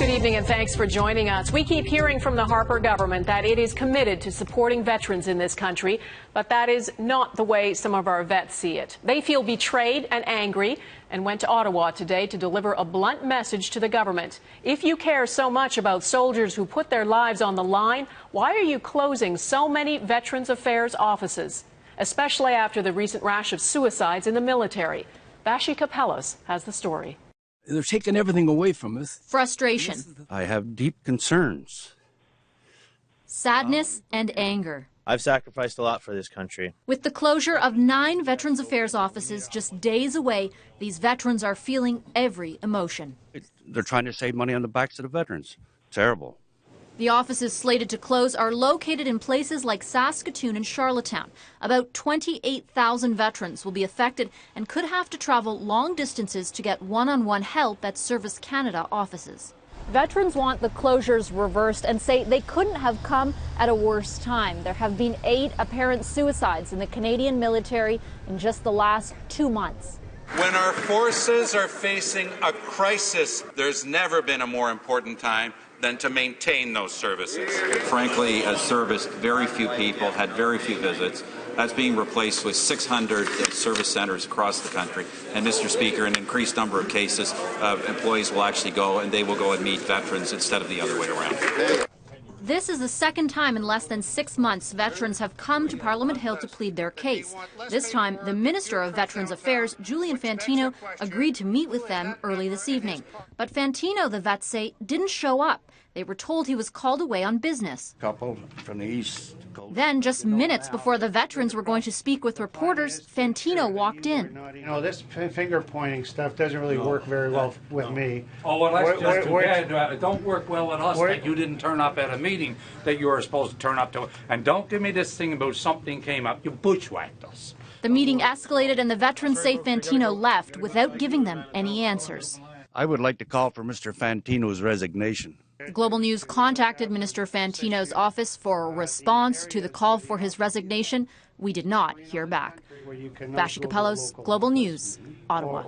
Good evening and thanks for joining us. We keep hearing from the Harper government that it is committed to supporting veterans in this country, but that is not the way some of our vets see it. They feel betrayed and angry and went to Ottawa today to deliver a blunt message to the government. If you care so much about soldiers who put their lives on the line, why are you closing so many Veterans Affairs offices, especially after the recent rash of suicides in the military? Vassy Kapelos has the story. They're taking everything away from us. Frustration. I have deep concerns. Sadness and anger. I've sacrificed a lot for this country. With the closure of 9 Veterans Affairs offices just days away, these veterans are feeling every emotion. They're trying to save money on the backs of the veterans. Terrible. The offices slated to close are located in places like Saskatoon and Charlottetown. About 28,000 veterans will be affected and could have to travel long distances to get one-on-one help at Service Canada offices. Veterans want the closures reversed and say they couldn't have come at a worse time. There have been 8 apparent suicides in the Canadian military in just the last 2 months. When our forces are facing a crisis, there's never been a more important time than to maintain those services. Frankly, as service, very few people had very few visits. That's being replaced with 600 service centers across the country. And, Mr. Speaker, an increased number of cases, employees will actually go and they will go and meet veterans instead of the other way around. This is the second time in less than 6 months veterans have come to Parliament Hill to plead their case. This time, the Minister of Veterans Affairs, Julian Fantino, agreed to meet with them early this evening. But Fantino, the vets say, didn't show up. They were told he was called away on business. Couple from the east. Then, just minutes before the veterans were going to speak with reporters, Fantino walked in. You know, this finger-pointing stuff doesn't really work very well with me. Oh, well, that's just too bad. It don't work well with us that you didn't turn up at a meeting that you were supposed to turn up to. And don't give me this thing about something came up. You bushwhacked us. The meeting escalated and the veterans say Fantino left without giving them any answers. I would like to call for Mr. Fantino's resignation. Global News contacted Minister Fantino's office for a response to the call for his resignation. We did not hear back. Vassy Kapelos, Global News, Ottawa.